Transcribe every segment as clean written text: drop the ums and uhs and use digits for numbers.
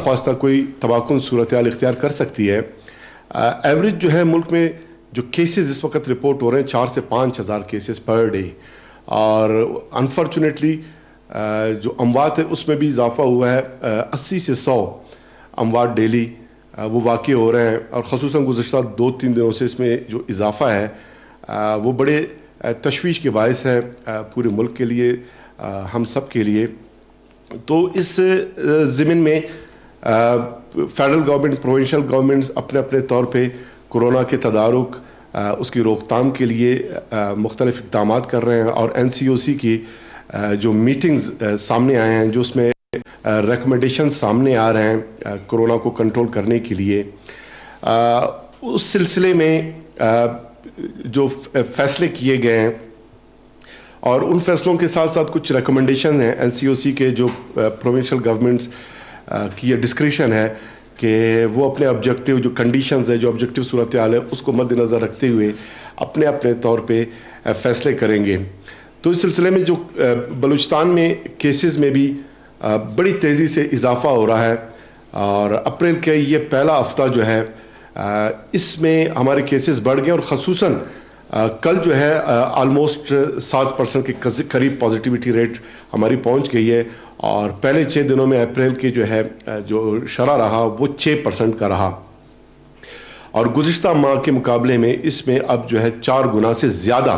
ख्वास्ता कोई तबाकुन सूरत हाल इख्तियार कर सकती है। एवरेज जो है मुल्क में जो केसेस इस वक्त रिपोर्ट हो रहे हैं 4 से 5 हज़ार केसेस पर डे, और अनफॉर्चुनेटली जो अमवात है उसमें भी इजाफा हुआ है। 80 से 100 अमवात डेली वो वाक़ई हो रहे हैं, और ख़ुसूसन गुज़श्ता 2-3 दिनों से इसमें जो इजाफा है वो बड़े तशवीश के बायस है पूरे मुल्क के लिए, हम सब के लिए। तो इस ज़मीन में फेडरल गवर्नमेंट, प्रोविंशियल गवर्नमेंट्स अपने अपने तौर पे कोरोना के तदारुक, उसकी रोकथाम के लिए मुख्तलिफ इक़दामात कर रहे हैं, और NCOC की जो मीटिंग्स सामने आए हैं, जो उसमें रिकमेंडेशन सामने आ रहे हैं कोरोना को कंट्रोल करने के लिए, उस सिलसिले में जो फैसले किए गए हैं, और उन फैसलों के साथ साथ कुछ रिकमेंडेशन हैं NCOC के, जो प्रोविंशियल गवर्नमेंट्स की ये डिस्क्रिशन है कि वो अपने ऑब्जेक्टिव जो कंडीशंस है, जो ऑब्जेक्टिव सूरत हाल है, उसको मद्देनज़र रखते हुए अपने अपने तौर पे फैसले करेंगे। तो इस सिलसिले में जो बलूचिस्तान में केसेस में भी बड़ी तेज़ी से इजाफा हो रहा है, और अप्रैल के ये पहला हफ्ता जो है इसमें हमारे केसेस बढ़ गए, और ख़ुसूसन कल जो है आलमोस्ट 7% के करीब पॉजिटिविटी रेट हमारी पहुंच गई है, और पहले 6 दिनों में अप्रैल के जो है जो शरह रहा वो 6% का रहा, और गुज़िश्ता माह के मुकाबले में इसमें अब जो है 4 गुना से ज़्यादा,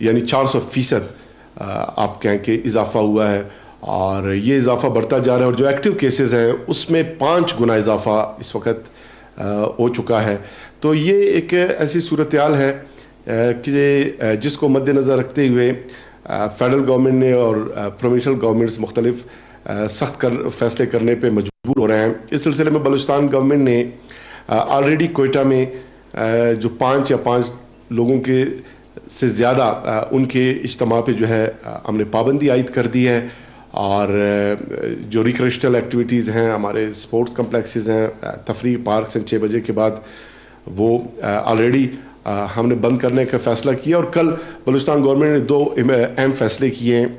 यानी 400% आप कहें कि इजाफा हुआ है, और ये इजाफा बढ़ता जा रहा है। और जो एक्टिव केसेस हैं उसमें 5 गुना इजाफा इस वक्त हो चुका है। तो ये एक ऐसी सूरत हाल है कि जिसको मद्देनज़र रखते हुए फेडरल गवर्नमेंट ने और प्रोविंशियल गवर्नमेंट्स मुख्तलिफ सख्त फैसले करने पे मजबूर हो रहे हैं। इस सिलसिले में बलूचिस्तान गवर्नमेंट ने ऑलरेडी कोयटा में जो 5 या 5 लोगों के से ज़्यादा उनके इज्तिमा पे जो है हमने पाबंदी आयद कर दी है, और जो रिक्रिएशनल एक्टिविटीज़ हैं, हमारे स्पोर्ट्स कम्प्लेक्सेस हैं, तफरीह पार्क्स हैं, 6 बजे के बाद वो ऑलरेडी हमने बंद करने का फ़ैसला किया। और कल बलूचिस्तान गवर्नमेंट ने 2 अहम फैसले किए हैं।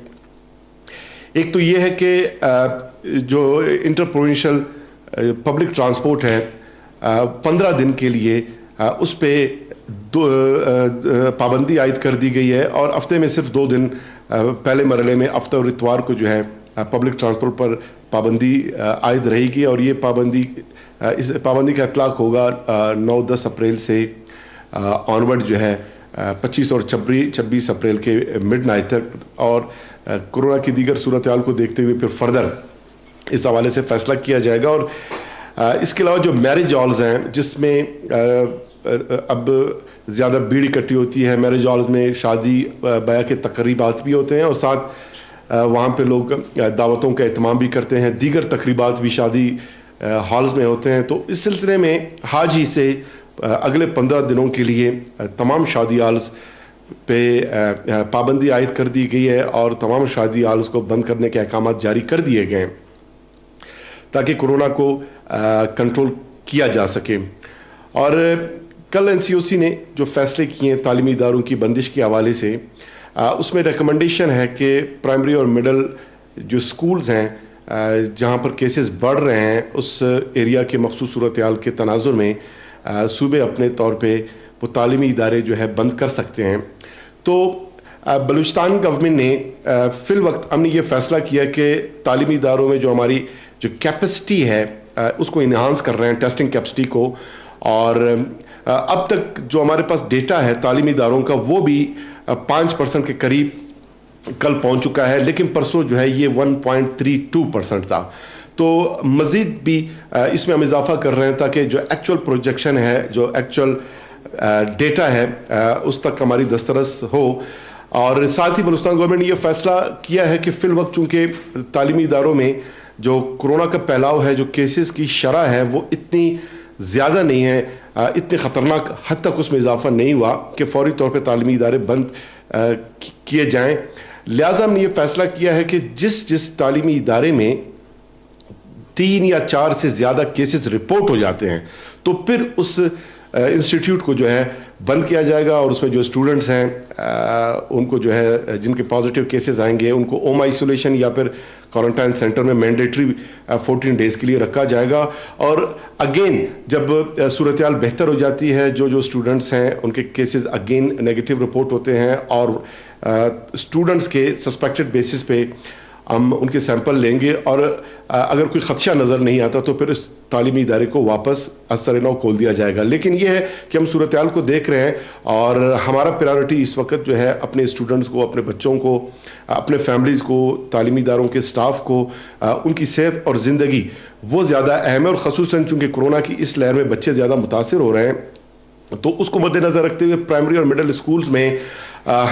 एक तो ये है कि जो इंटर प्रोविंशियल पब्लिक ट्रांसपोर्ट है 15 दिन के लिए उस पर पाबंदी आयद कर दी गई है, और हफ्ते में सिर्फ 2 दिन पहले मरहले में हफ्ते और इतवार को जो है पब्लिक ट्रांसपोर्ट पर पाबंदी आयद रहेगी, और ये इस पाबंदी का इतलाक़ होगा 9-10 अप्रैल से ऑनवर्ड जो है 25 और 26 अप्रैल के मिडनाइट तक। और कोरोना की दीगर सूरत हाल को देखते हुए फिर फर्दर इस हवाले से फ़ैसला किया जाएगा। और इसके अलावा जो मैरिज हॉल्स हैं, जिसमें अब ज़्यादा भीड़ इकट्ठी होती है, मैरिज हॉल्स में शादी ब्याह के तकरीबात भी होते हैं, और साथ वहाँ पे लोग दावतों का एहतमाम भी करते हैं, दीगर तकरीबात भी शादी हॉल्स में होते हैं। तो इस सिलसिले में आज ही से अगले 15 दिनों के लिए तमाम शादी हॉल्स पे पाबंदी आयद कर दी गई है, और तमाम शादी हॉल्स को बंद करने के अहकाम जारी कर दिए गए हैं ताकि कोरोना को कंट्रोल किया जा सके। और कल NCOC ने जो फैसले किए हैं तालीमी इदारों की बंदिश के हवाले से, उसमें रिकमेंडेशन है कि प्राइमरी और मिडल जो स्कूल्स हैं जहाँ पर केसेस बढ़ रहे हैं, उस एरिया के मखसूस सूरत हाल के तनाजुर में सूबे अपने तौर पे वो तालीमी इदारे जो है बंद कर सकते हैं। तो बलूचिस्तान गवर्नमेंट ने फ़िल वक्त हमने ये फ़ैसला किया कि तालीमी इदारों में जो हमारी जो कैपेसिटी है उसको इन्हांस कर रहे हैं, टेस्टिंग कैपेसिटी को। और अब तक जो हमारे पास डेटा है तालीमी इदारों का वो भी 5% के करीब कल पहुंच चुका है, लेकिन परसों जो है ये 1.32% था। तो मज़ीद भी इसमें हम इजाफा कर रहे हैं ताकि जो एक्चुअल प्रोजेक्शन है, जो एक्चुअल डेटा है उस तक हमारी दस्तरस हो। और साथ ही बलूचिस्तान गवर्नमेंट ने यह फ़ैसला किया है कि फ़िल वक्त चूँकि तालीमी इदारों में जो कोरोना का फैलाव है, जो केसेस की शरह है वो इतनी ज़्यादा नहीं है, इतने ख़तरनाक हद तक उसमें इजाफा नहीं हुआ कि फ़ौरी तौर पे तालीमी इदारे बंद किए जाएँ। लिहाजा हमने ये फ़ैसला किया है कि जिस तालीमी इदारे में 3 या 4 से ज़्यादा केसेस रिपोर्ट हो जाते हैं, तो फिर उस انسٹیٹیوٹ کو جو ہے بند کیا جائے گا اور اس میں جو اسٹوڈنٹس ہیں ان کو جو ہے جن کے پازیٹیو کیسز آئیں گے ان کو ہوم آئسولیشن یا پھر کوارنٹائن سینٹر میں مینڈیٹری 14 ڈیز کے لیے رکھا جائے گا. اور اگین جب صورتحال بہتر ہو جاتی ہے جو اسٹوڈنٹس ہیں ان کے کیسز اگین نیگیٹو رپورٹ ہوتے ہیں اور اسٹوڈنٹس کے سسپیکٹڈ بیسس پہ ہم ان کے سیمپل لیں گے اور اگر کوئی خدشہ نظر نہیں آتا تو پھر اس تعلیمی ادارے کو واپس اثر نو کھول دیا جائے گا. لیکن یہ ہے کہ ہم صورتحال کو دیکھ رہے ہیں اور ہمارا پریورٹی اس وقت جو ہے اپنے اسٹوڈنٹس کو, اپنے بچوں کو, اپنے فیملیز کو, تعلیمی اداروں کے سٹاف کو, ان کی صحت اور زندگی وہ زیادہ اہم ہے. اور خصوصاً چونکہ کورونا کی اس لہر میں بچے زیادہ متاثر ہو رہے ہیں تو اس کو مد نظر رکھتے ہوئے پرائمری اور مڈل اسکولز میں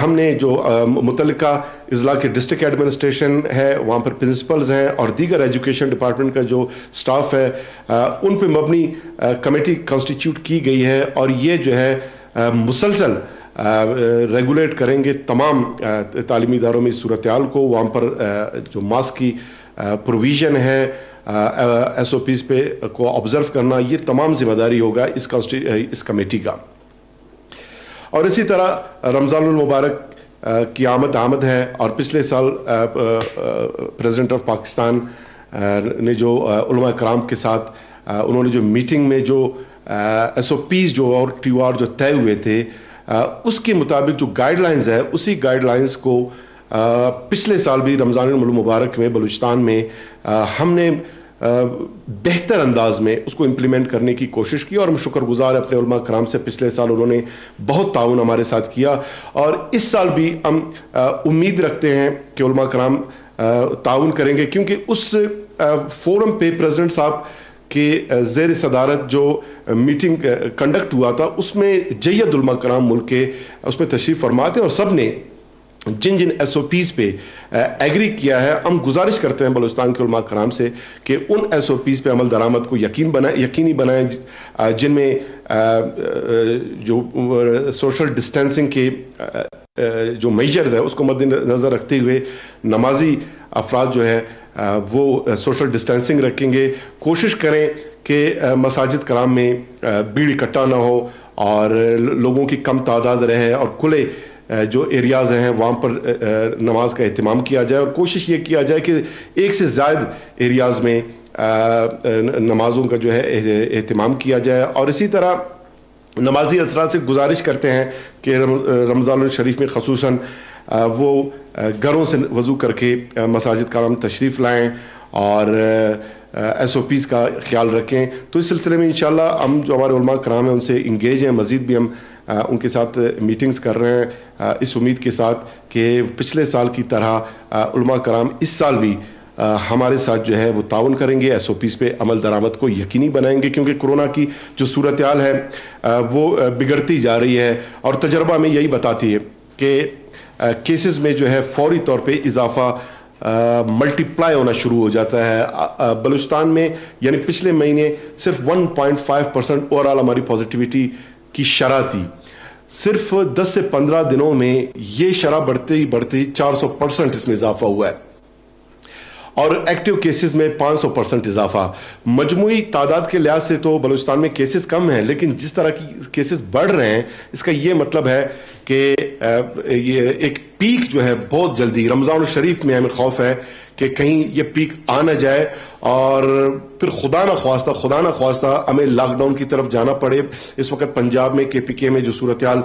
ہم نے جو متعلقہ اضلاع کے ڈسٹرکٹ ایڈمنسٹریشن ہے وہاں پر پرنسپلز ہیں اور دیگر ایجوکیشن ڈپارٹمنٹ کا جو سٹاف ہے ان پہ مبنی کمیٹی کنسٹیٹیوٹ کی گئی ہے اور یہ جو ہے مسلسل ریگولیٹ کریں گے تمام تعلیمی اداروں میں صورتحال کو. وہاں پر جو ماسک کی پروویژن ہے, ایس او پیز پہ کو آبزرو کرنا, یہ تمام ذمہ داری ہوگا اس کمیٹی کا. اور اسی طرح رمضان المبارک کی آمد ہے اور پچھلے سال پریزیڈنٹ آف پاکستان نے جو علماء کرام کے ساتھ انہوں نے جو میٹنگ میں جو ایس او پیز جو اور ٹیو آر جو طے ہوئے تھے اس کے مطابق جو گائیڈ لائنز ہے اسی گائیڈ لائنز کو پچھلے سال بھی رمضان المبارک میں بلوچستان میں ہم نے بہتر انداز میں اس کو امپلیمنٹ کرنے کی کوشش کی اور ہم شکر گزار اپنے علماء کرام سے. پچھلے سال انہوں نے بہت تعاون ہمارے ساتھ کیا اور اس سال بھی ہم امید رکھتے ہیں کہ علماء کرام تعاون کریں گے کیونکہ اس فورم پہ پریزیڈنٹ صاحب کے زیر صدارت جو میٹنگ کنڈکٹ ہوا تھا اس میں جید علماء کرام ملک کے اس میں تشریف فرما تھے اور سب نے جن ایس او پیز پہ ایگری کیا ہے. ہم گزارش کرتے ہیں بلوچستان کے علماء کرام سے کہ ان ایس او پیز پہ عمل درآمد کو یقینی بنائیں جن میں جو سوشل ڈسٹینسنگ کے جو میجرز ہیں اس کو مد نظر رکھتے ہوئے نمازی افراد جو ہے وہ سوشل ڈسٹینسنگ رکھیں گے. کوشش کریں کہ مساجد کرام میں بھیڑ اکٹھا نہ ہو اور لوگوں کی کم تعداد رہے اور کھلے جو ایریاز ہیں وہاں پر نماز کا اہتمام کیا جائے اور کوشش یہ کیا جائے کہ ایک سے زائد ایریاز میں نمازوں کا جو ہے اہتمام کیا جائے. اور اسی طرح نمازی حضرات سے گزارش کرتے ہیں کہ رمضان الشریف میں خصوصاً وہ گھروں سے وضو کر کے مساجد کرام تشریف لائیں اور ایس او پیز کا خیال رکھیں. تو اس سلسلے میں انشاءاللہ ہم جو ہمارے علماء کرام ہیں ان سے انگیج ہیں, مزید بھی ہم ان کے ساتھ میٹنگز کر رہے ہیں اس امید کے ساتھ کہ پچھلے سال کی طرح علماء کرام اس سال بھی ہمارے ساتھ جو ہے وہ تعاون کریں گے, ایس او پیز پہ عمل درآمد کو یقینی بنائیں گے کیونکہ کورونا کی جو صورتحال ہے وہ بگڑتی جا رہی ہے اور تجربہ میں یہی بتاتی ہے کہ کیسز میں جو ہے فوری طور پہ اضافہ ملٹی پلائی ہونا شروع ہو جاتا ہے. بلوچستان میں یعنی پچھلے مہینے صرف 1.5% اوور آل ہماری پازیٹیوٹی کی شرح تھی. صرف 10 سے 15 دنوں میں یہ شرح بڑھتے ہی 400% اس میں اضافہ ہوا ہے اور ایکٹیو کیسز میں 500% اضافہ. مجموعی تعداد کے لحاظ سے تو بلوچستان میں کیسز کم ہیں لیکن جس طرح کی کیسز بڑھ رہے ہیں اس کا یہ مطلب ہے کہ یہ ایک پیک جو ہے بہت جلدی رمضان الشریف میں ہمیں خوف ہے کہ کہیں یہ پیک آ نہ جائے اور پھر خدا نہ خواستہ ہمیں لاک ڈاؤن کی طرف جانا پڑے. اس وقت پنجاب میں KPK میں جو صورتحال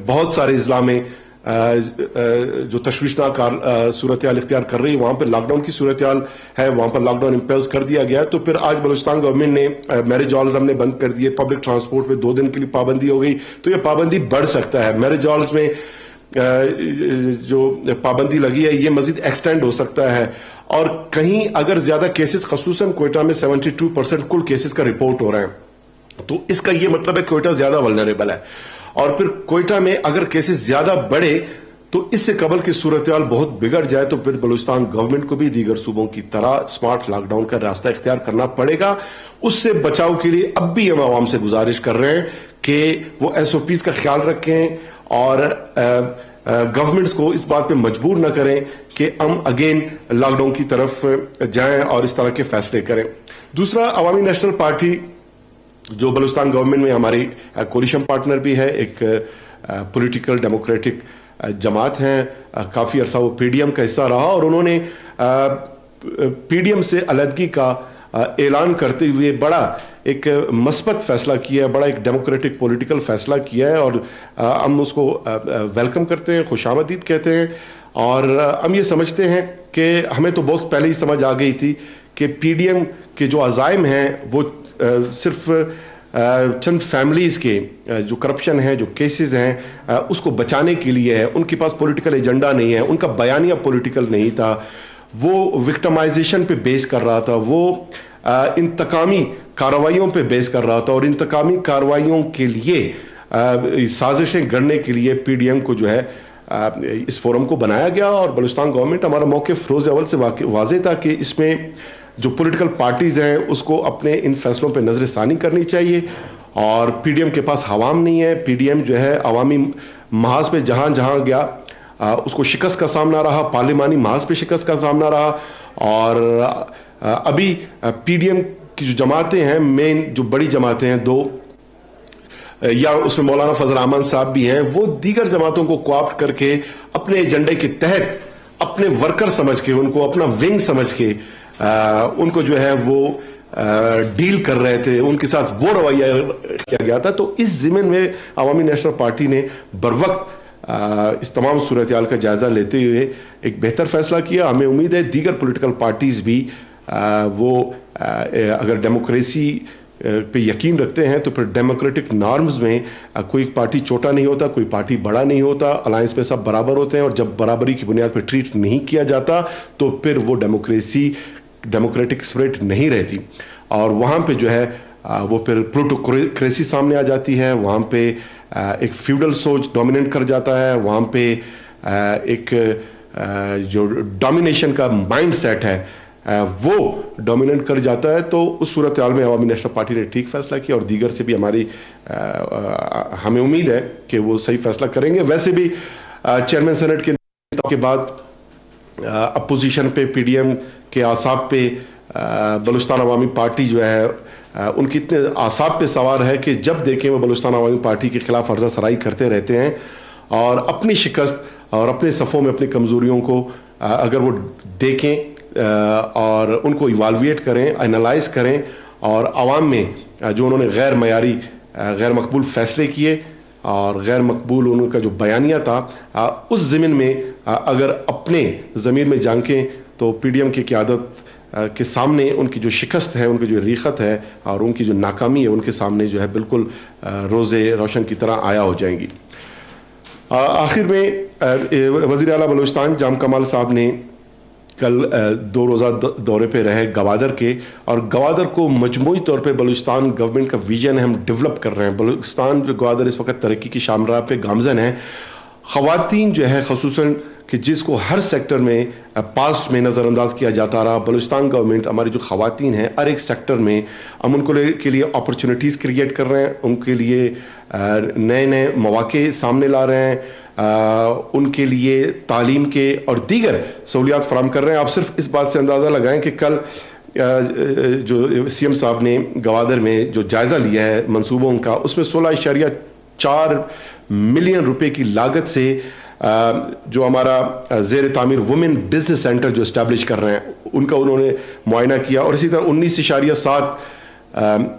بہت سارے اضلاع میں جو تشویشناک صورتحال اختیار کر رہی ہے وہاں پہ لاک ڈاؤن کی صورتحال ہے, وہاں پر لاک ڈاؤن امپوز کر دیا گیا. تو پھر آج بلوچستان گورنمنٹ نے میرج ہالز ہم نے بند کر دیے, پبلک ٹرانسپورٹ پہ 2 دن کے لیے پابندی ہو گئی. تو یہ پابندی بڑھ سکتا ہے, میرج ہالز میں جو پابندی لگی ہے یہ مزید ایکسٹینڈ ہو سکتا ہے اور کہیں اگر زیادہ کیسز خصوصاً کوئٹہ میں 72% کل کیسز کا رپورٹ ہو رہے ہیں تو اس کا یہ مطلب ہے کوئٹہ زیادہ ولنریبل ہے. اور پھر کوئٹہ میں اگر کیسز زیادہ بڑھے تو اس سے قبل کی صورتحال بہت بگڑ جائے تو پھر بلوچستان گورنمنٹ کو بھی دیگر صوبوں کی طرح سمارٹ لاک ڈاؤن کا راستہ اختیار کرنا پڑے گا. اس سے بچاؤ کے لیے اب بھی ہم عوام سے گزارش کر رہے ہیں کہ وہ ایس او پیز کا خیال رکھیں اور گورنمنٹس کو اس بات پہ مجبور نہ کریں کہ ہم اگین لاک ڈاؤن کی طرف جائیں اور اس طرح کے فیصلے کریں. دوسرا, عوامی نیشنل پارٹی जो बलूचिस्तान गवर्नमेंट में हमारी कोलिशन पार्टनर भी है, एक पॉलिटिकल डेमोक्रेटिक जमात हैं, काफ़ी अरसा वो पीडीएम का हिस्सा रहा और उन्होंने पीडीएम से अलहदगी का ऐलान करते हुए बड़ा एक मस्बत फैसला किया है, बड़ा एक डेमोक्रेटिक पॉलिटिकल फैसला किया है और हम उसको वेलकम करते हैं, खुशामदीद कहते हैं। और हम ये समझते हैं कि हमें तो बहुत पहले ही समझ आ गई थी कि पीडीएम के जो अज़ाइम हैं वो सिर्फ चंद फैमिलीज़ के जो करप्शन है, जो केसेस हैं, उसको बचाने के लिए है। उनके पास पॉलिटिकल एजेंडा नहीं है, उनका बयानिया पॉलिटिकल नहीं था, वो विक्टिमाइजेशन पे बेस कर रहा था, वो इंतकामी कार्रवाइयों पे बेस कर रहा था और इंतकामी कार्रवाइयों के लिए साजिशें गढ़ने के लिए पीडीएम को जो है इस फोरम को बनाया गया। और बलूचिस्तान गवर्नमेंट, हमारा मौक़िफ़ रोज़ अव्वल से वाज़ेह था कि इसमें जो पॉलिटिकल पार्टीज़ हैं उसको अपने इन फैसलों पे नज़र सानी करनी चाहिए और पीडीएम के पास हवाम नहीं है। पीडीएम जो है अवामी महाज पे जहाँ जहाँ गया उसको शिकस्त का सामना रहा, पार्लिमानी महाज पे शिकस्त का सामना रहा। और अभी पीडीएम की जो जमातें हैं, मेन जो बड़ी जमातें हैं दो, या उसमें मौलाना फजल रहमान साहब भी हैं, वो दीगर जमातों को कोऑप्ट करके अपने एजेंडे के तहत अपने वर्कर समझ के, उनको अपना विंग समझ के उनको जो है वो डील कर रहे थे, उनके साथ वो रवैया किया गया था। तो इस ज़िम्न में अवामी नेशनल पार्टी ने बरवक्त इस तमाम सूरत हाल का जायज़ा लेते हुए एक बेहतर फैसला किया। हमें उम्मीद है दीगर पॉलिटिकल पार्टीज़ भी वो अगर डेमोक्रेसी पे यकीन रखते हैं तो फिर डेमोक्रेटिक नॉर्म्स में कोई पार्टी छोटा नहीं होता, कोई पार्टी बड़ा नहीं होता, अलायंस में सब बराबर होते हैं। और जब बराबरी की बुनियाद पर ट्रीट नहीं किया जाता तो फिर वो डेमोक्रेटिक स्पिरिट नहीं रहती और वहाँ पे जो है वो फिर प्लूटोक्रेसी सामने आ जाती है, वहाँ पे एक फ्यूडल सोच डोमिनेट कर जाता है, वहाँ पे एक जो डोमिनेशन का माइंड सेट है वो डोमिनेट कर जाता है। तो उस सूरत हाल में अवामी नेशनल पार्टी ने ठीक फैसला किया और दीगर से भी हमारी हमें उम्मीद है कि वो सही फैसला करेंगे। वैसे भी चेयरमैन सेनेट के बाद अपोजिशन पे पीडीएम के आसाब पे बलूचिस्तान अवामी पार्टी जो है उनकी इतने आसाब पे सवार है कि जब देखें वो बलूचिस्तान अवामी पार्टी के खिलाफ अर्जा सराई करते रहते हैं और अपनी शिकस्त और अपने सफ़ों में अपनी कमज़ोरियों को अगर वो देखें और उनको इवाल्वेट करें, एनालाइज करें और आवाम में जो उन्होंने गैर मयारी गैर मकबूल फ़ैसले किए और गैर मकबूल उनका जो बयानिया था उस ज़मीन में अगर अपने ज़मीर में झांकें तो पीडीएम की क़यादत के सामने उनकी जो शिकस्त है, उनकी जो रीखत है और उनकी जो नाकामी है उनके सामने जो है बिल्कुल रोज़े रोशन की तरह आया हो जाएंगी। आखिर में वज़ीर आला बलूचिस्तान जाम कमाल साहब ने कल 2 रोज़ा दौरे पे रहे गवादर के और गवादर को मजमूई तौर पे बलूचिस्तान गवर्नमेंट का विजन है, हम डेवलप कर रहे हैं। बलूचिस्तान जो गवादर इस वक्त तरक्की की शामराह पे गामजन है। ख़वातीन जो है खसूसन कि जिसको हर सेक्टर में पास्ट में नज़रअंदाज किया जाता रहा, बलूचिस्तान गवर्नमेंट हमारी जो ख़वातीन हैं हर एक सेक्टर में हम उनको के लिए अपॉर्चुनिटीज़ क्रिएट कर रहे हैं, उनके लिए नए नए मौक़े सामने ला रहे हैं, उनके लिए तालीम के और दीगर सहूलियात फराहम कर रहे हैं। आप सिर्फ इस बात से अंदाज़ा लगाएं कि कल जो सीएम साहब ने गवादर में जो जायज़ा लिया है मंसूबों का, उसमें 16.4 मिलियन रुपए की लागत से जो हमारा ज़ेर तामीर वुमेन बिजनेस सेंटर जो इस्टेब्लिश कर रहे हैं उनका उन्होंने मुआयना किया और इसी तरह 19.7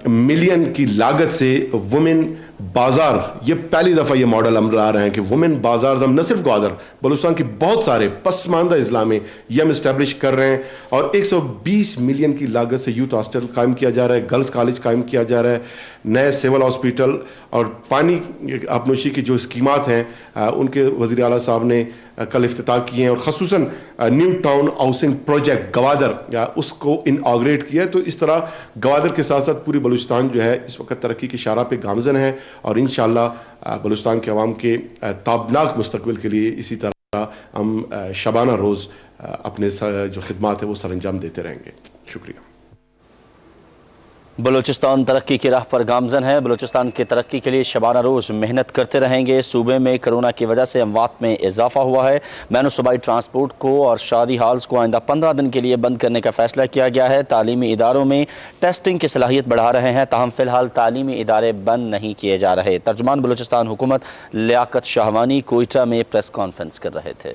मिलियन की लागत से वुमेन बाज़ार, ये पहली दफ़ा ये मॉडल हम ला रहे हैं कि वुमेन बाज़ार हम न सिर्फ ग्वादर बलूचिस्तान की बहुत सारे पसमानदा अजला में ये हम इस्टेब्लिश कर रहे हैं और 120 मिलियन की लागत से यूथ हॉस्टल कायम किया जा रहा है, गर्ल्स कॉलेज कायम किया जा रहा है, नए सिविल हॉस्पिटल और पानी आबनोशी की जो स्कीमात हैं उनके वज़ीर आला साहब ने कल इफ्तिताह किए हैं और ख़ुसूसन new town housing project Gwadar उसको इनऑग्रेट किया है। तो इस तरह गवादर के साथ साथ पूरी बलूचिस्तान जो है इस वक्त तरक्की की शारा पे गामजन है और इंशाअल्लाह बलूचिस्तान के अवाम के ताबनाक मुस्तकबिल के लिए इसी तरह हम शबाना रोज़ अपने जो खिदमात है वो सर अंजाम देते रहेंगे। शुक्रिया। بلوچستان ترقی کی راہ پر گامزن ہے۔ بلوچستان کی ترقی کے لیے شبانہ روز محنت کرتے رہیں گے۔ صوبے میں کرونا کی وجہ سے اموات میں اضافہ ہوا ہے۔ بین الصوبائی ٹرانسپورٹ کو اور شادی ہالز کو آئندہ 15 دن کے لیے بند کرنے کا فیصلہ کیا گیا ہے۔ تعلیمی اداروں میں ٹیسٹنگ کی صلاحیت بڑھا رہے ہیں، تاہم فی الحال تعلیمی ادارے بند نہیں کیے جا رہے۔ ترجمان بلوچستان حکومت لیاقت شاہوانی کوئٹہ میں پریس کانفرنس کر رہے تھے۔